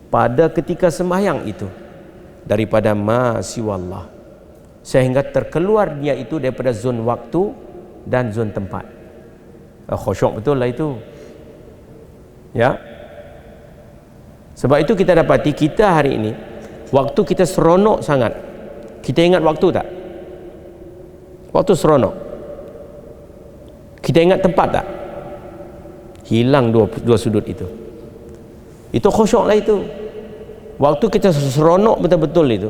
pada ketika sembahyang itu daripada ma siwallah, sehingga terkeluar dia itu daripada zon waktu dan zon tempat. Khusyuk betul lah itu, ya. Sebab itu kita dapati kita hari ini waktu kita seronok sangat. Kita ingat waktu tak? Waktu seronok. Kita ingat tempat tak? Hilang dua sudut itu. Itu khusyuk lah itu. Waktu kita seronok betul-betul itu.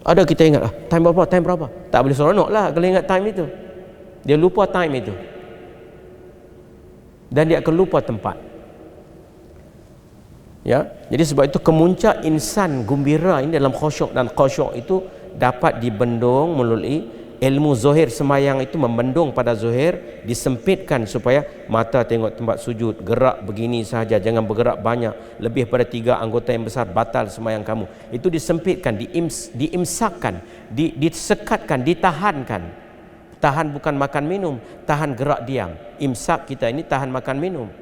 Ada kita ingat time berapa? Tak boleh seronok lah kalau ingat time itu. Dia lupa time itu. Dan dia akan lupa tempat. Ya, jadi sebab itu kemuncak insan gembira ini dalam khusyuk, dan khusyuk itu dapat dibendung melalui ilmu zuhir. Sembahyang itu membendung pada zuhir, disempitkan supaya mata tengok tempat sujud, gerak begini sahaja, jangan bergerak banyak, lebih pada 3 anggota yang besar batal sembahyang kamu. Itu disempitkan, diimsakkan, disekatkan, ditahankan. Tahan bukan makan minum, tahan gerak diam. Imsak kita ini tahan makan minum.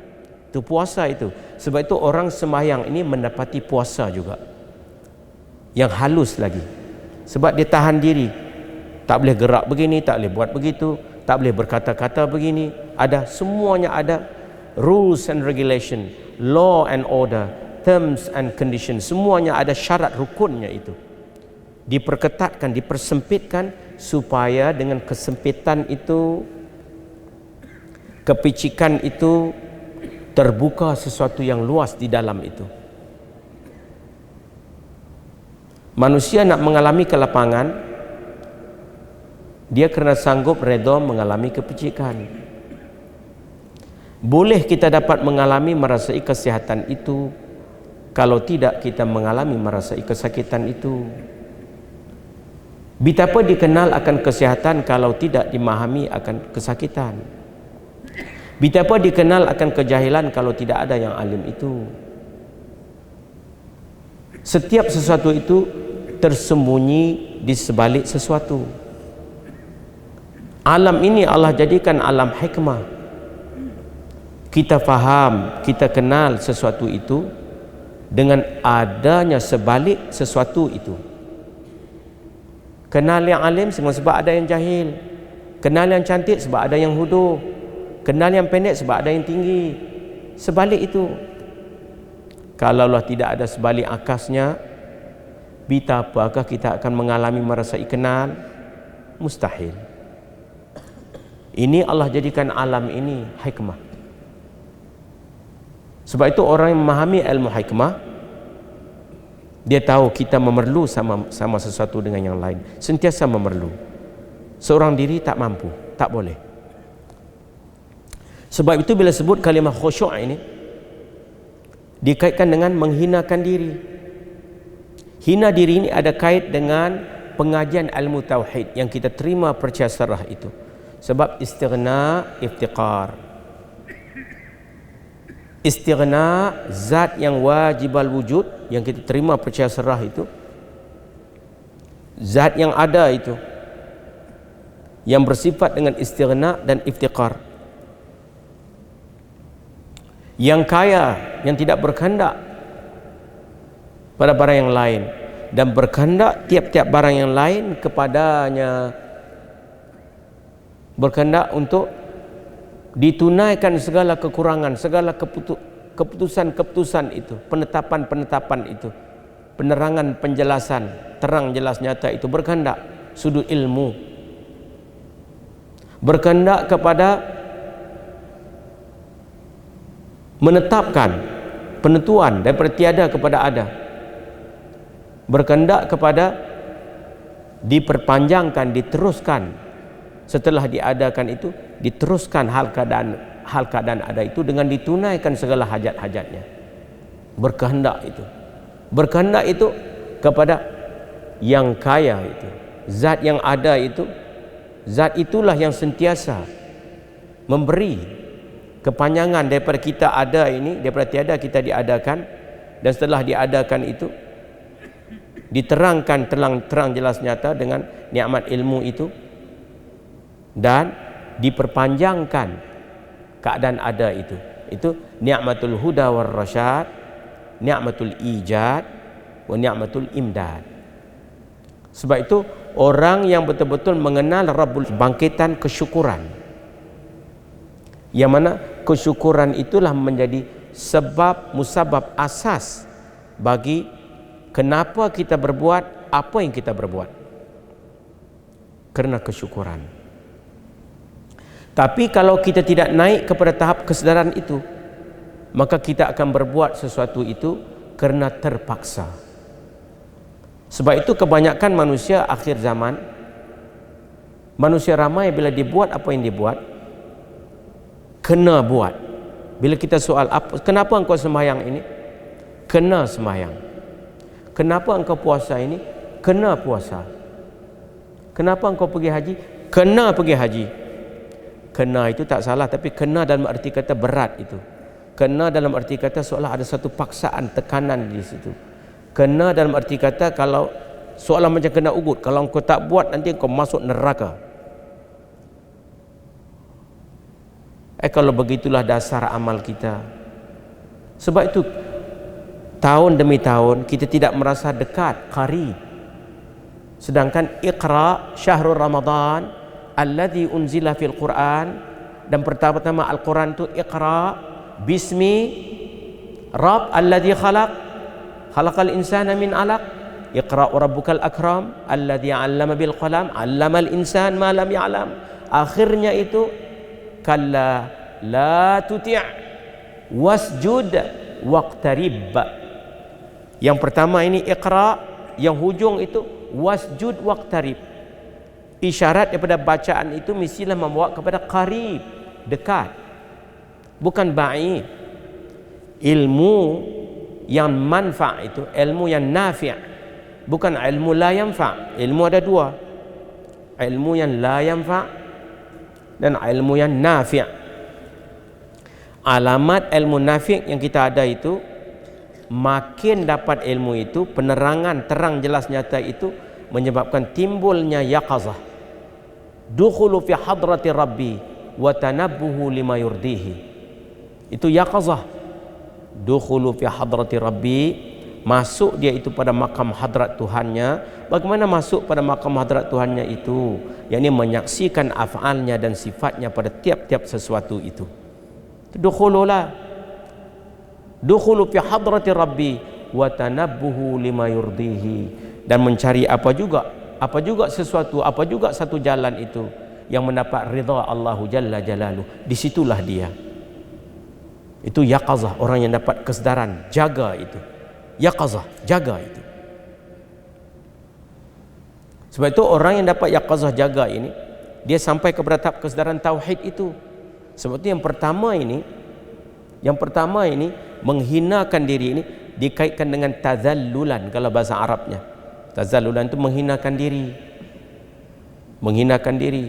Itu puasa itu. Sebab itu orang sembahyang ini mendapati puasa juga yang halus lagi. Sebab dia tahan diri, tak boleh gerak begini, tak boleh buat begitu, tak boleh berkata-kata begini. Ada, semuanya ada rules and regulation, law and order, terms and conditions. Semuanya ada syarat rukunnya itu. Diperketatkan, dipersempitkan supaya dengan kesempitan itu, kepicikan itu, terbuka sesuatu yang luas di dalam itu. Manusia nak mengalami kelapangan, dia kena sanggup redha mengalami kepicikan. Boleh kita dapat mengalami merasai kesihatan itu, kalau tidak kita mengalami merasai kesakitan itu. Betapa dikenal akan kesihatan kalau tidak dimahami akan kesakitan. Betapa dikenal akan kejahilan kalau tidak ada yang alim itu. Setiap sesuatu itu tersembunyi di sebalik sesuatu. Alam ini Allah jadikan alam hikmah. Kita faham, kita kenal sesuatu itu dengan adanya sebalik sesuatu itu. Kenal yang alim sebab ada yang jahil. Kenal yang cantik sebab ada yang huduh. Kenal yang pendek sebab ada yang tinggi. Sebalik itu. Kalaulah tidak ada sebalik akasnya, betapakah kita akan mengalami merasai kenal? Mustahil. Ini Allah jadikan alam ini hikmah. Sebab itu orang yang memahami ilmu hikmah, dia tahu kita memerlu sama sesuatu dengan yang lain. Sentiasa memerlu. Seorang diri tak mampu, tak boleh. Sebab itu bila sebut kalimah khusyuk ini dikaitkan dengan menghinakan diri. Hina diri ini ada kait dengan pengajian ilmu tauhid yang kita terima percaya sarah itu. Sebab istighna iftiqar. Istighna zat yang wajibal wujud yang kita terima percaya sarah itu, zat yang ada itu, yang bersifat dengan istighna dan iftiqar, yang kaya, yang tidak berkehendak pada barang yang lain dan berkehendak tiap-tiap barang yang lain kepadanya, berkehendak untuk ditunaikan segala kekurangan, segala keputusan-keputusan itu, penetapan-penetapan itu, penerangan, penjelasan, terang jelas nyata itu, berkehendak sudut ilmu, berkehendak kepada menetapkan penentuan daripada tiada kepada ada, berkehendak kepada diperpanjangkan, diteruskan setelah diadakan itu, diteruskan hal keadaan ada itu dengan ditunaikan segala hajat-hajatnya. Berkehendak itu kepada yang kaya itu, zat yang ada itu, zat itulah yang sentiasa memberi kepanjangan daripada kita ada ini, daripada tiada kita diadakan, dan setelah diadakan itu diterangkan terang jelas nyata dengan nikmat ilmu itu, dan diperpanjangkan keadaan ada itu nikmatul huda war rasyad, ni'matul ijad wa ni'matul imdad. Sebab itu orang yang betul-betul mengenal Rabbul bangkitan kesyukuran, yang mana kesyukuran itulah menjadi sebab musabab asas bagi kenapa kita berbuat apa yang kita berbuat, kerana kesyukuran. Tapi kalau kita tidak naik kepada tahap kesedaran itu, maka kita akan berbuat sesuatu itu kerana terpaksa. Sebab itu kebanyakan manusia akhir zaman, manusia ramai bila dibuat apa yang dibuat, kena buat. Bila kita soal apa, kenapa engkau sembahyang ini? Kena sembahyang. Kenapa engkau puasa ini? Kena puasa. Kenapa engkau pergi haji? Kena pergi haji. Kena itu tak salah, tapi kena dalam arti kata berat itu. Kena dalam arti kata seolah ada satu paksaan, tekanan di situ. Kena dalam arti kata kalau seolah macam kena ugut, kalau engkau tak buat nanti engkau masuk neraka. Kalau begitulah dasar amal kita. Sebab itu tahun demi tahun kita tidak merasa dekat, qarib. Sedangkan Iqra syahrul Ramadan alladzi unzila fil Quran, dan pertama-tama Al-Quran itu Iqra bismi Rabb alladzi khalaqal insana min 'alaq, Iqra rabbukal akram alladzi 'allama bil qalam 'allamal insan ma lam ya'lam. Akhirnya itu kalla la tuti' wasjud waqtarib. Yang pertama ini Iqra, yang hujung itu wasjud waqtarib. Isyarat daripada bacaan itu mestilah membawa kepada qarib, dekat, bukan ba'id. Ilmu yang manfa' itu ilmu yang nafi', bukan ilmu la yanfa'. Ilmu ada dua, ilmu yang la yanfa' dan ilmu yang nafi'. Alamat ilmu nafi' yang kita ada itu, makin dapat ilmu itu, penerangan terang jelas nyata itu menyebabkan timbulnya yaqazah, dukhulu fi hadrati rabbi wa tanabbuhu lima yurdihi. Itu yaqazah, dukhulu fi hadrati rabbi, masuk dia itu pada makam hadrat Tuhannya. Bagaimana masuk pada makam hadrat Tuhannya itu? Yakni menyaksikan af'alnya dan sifatnya pada tiap-tiap sesuatu itu. Dukhululah, dukhulu fi hadrati rabbi wa tanabbuhu lima yurdihi, dan mencari apa juga sesuatu, apa juga satu jalan itu yang mendapat ridha Allahu Jalla Jalaluh. Disitulah dia. Itu yaqazah, orang yang dapat kesedaran, jaga itu. Yaqazah, jaga itu. Sebab itu orang yang dapat yaqazah, jaga ini, dia sampai kepada tahap kesedaran tauhid itu. Sebab itu yang pertama ini menghinakan diri ini dikaitkan dengan tazallulan kalau bahasa Arabnya. Tazallulan itu menghinakan diri, menghinakan diri.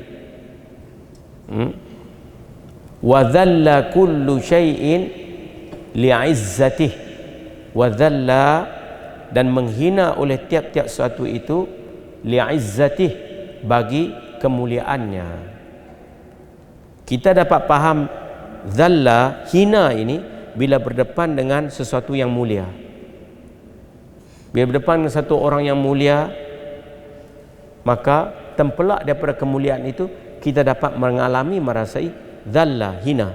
Wa dhalla kullu syai'in li'izzatih, wa dhalla, dan menghina oleh tiap-tiap sesuatu itu li'izzatih, bagi kemuliaannya. Kita dapat faham dhalla, hina ini bila berdepan dengan sesuatu yang mulia. Bila berdepan dengan satu orang yang mulia, maka tempelak daripada kemuliaan itu kita dapat mengalami, merasai dhalla, hina.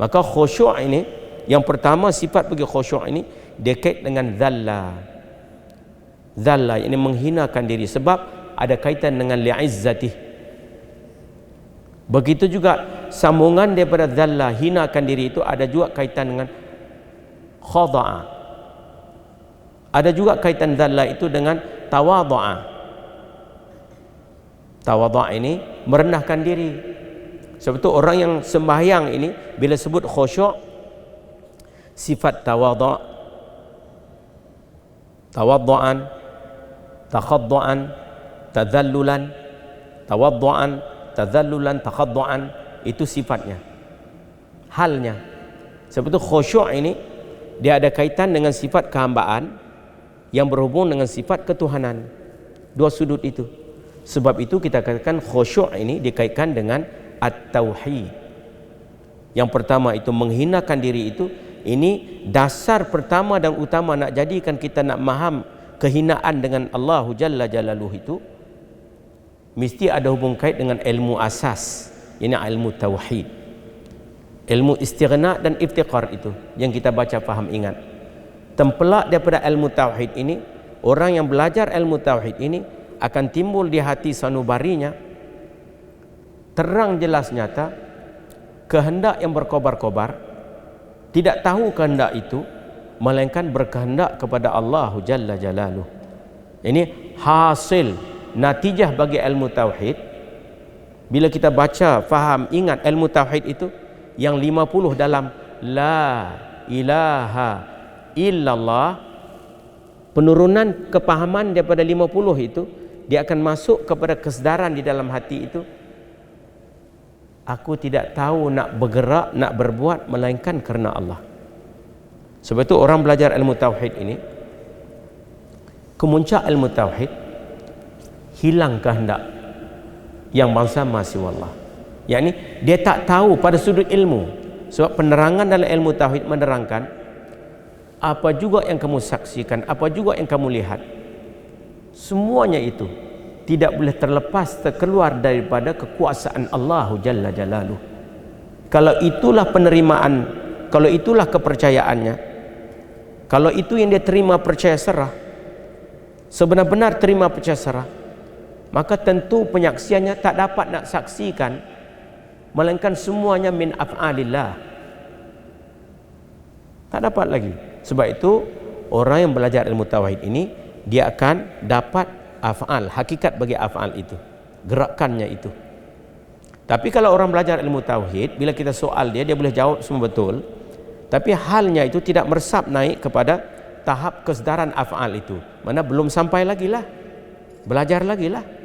Maka khusyuk ini, yang pertama sifat bagi khusyuk ini dia kait dengan dhalla. Dhalla ini menghinakan diri sebab ada kaitan dengan li'izzatih. Begitu juga sambungan daripada dhalla, hinakan diri itu ada juga kaitan dengan khada'a. Ada juga kaitan dhalla itu dengan tawadhu'a. Tawadhu' ini merendahkan diri. Sebab itu orang yang sembahyang ini bila sebut khusyuk, sifat tawadhu', tawadhu'an, takhaddu'an, tadhallulan, tawadhu'an, tadhallulan, takhaddu'an, itu sifatnya, halnya. Sebab itu khusyuk ini dia ada kaitan dengan sifat kehambaan yang berhubung dengan sifat ketuhanan. Dua sudut itu. Sebab itu kita katakan khusyuk ini dikaitkan dengan at-tauhid. Yang pertama itu menghinakan diri itu ini dasar pertama dan utama nak jadikan kita nak faham kehinaan dengan Allah Jalla Jalaluh itu, mesti ada hubung kait dengan ilmu asas, ini ilmu tauhid, ilmu istighna dan iftiqar. Itu yang kita baca, faham, ingat. Tempelak daripada ilmu tauhid ini, orang yang belajar ilmu tauhid ini akan timbul di hati sanubarinya terang jelas nyata kehendak yang berkobar-kobar, tidak tahu kehendak itu melainkan berkehendak kepada Allah Jalla Jalaluh. Ini hasil natijah bagi ilmu tauhid. Bila kita baca, faham, ingat ilmu tauhid itu yang 50 dalam la ilaha illallah, penurunan kepahaman daripada 50 itu, dia akan masuk kepada kesedaran di dalam hati itu, aku tidak tahu nak bergerak, nak berbuat melainkan kerana Allah. Sebab itu orang belajar ilmu tauhid ini, kemuncak ilmu tauhid, hilang kehendak yang bangsa siwallah. Yakni dia tak tahu pada sudut ilmu. Sebab penerangan dalam ilmu tauhid menerangkan apa juga yang kamu saksikan, apa juga yang kamu lihat, semuanya itu tidak boleh terlepas, terkeluar daripada kekuasaan Allah Jalla Jalaluh. Kalau itulah penerimaan, kalau itulah kepercayaannya, kalau itu yang dia terima percaya serah, sebenar-benar terima percaya serah, maka tentu penyaksiannya tak dapat nak saksikan melainkan semuanya min af'alillah. Tak dapat lagi. Sebab itu orang yang belajar ilmu tauhid ini, dia akan dapat af'al, hakikat bagi af'al itu, gerakannya itu. Tapi kalau orang belajar ilmu tauhid, bila kita soal dia, dia boleh jawab semua betul, tapi halnya itu tidak meresap naik kepada tahap kesedaran af'al itu. Mana belum sampai lagi lah, belajar lagi lah.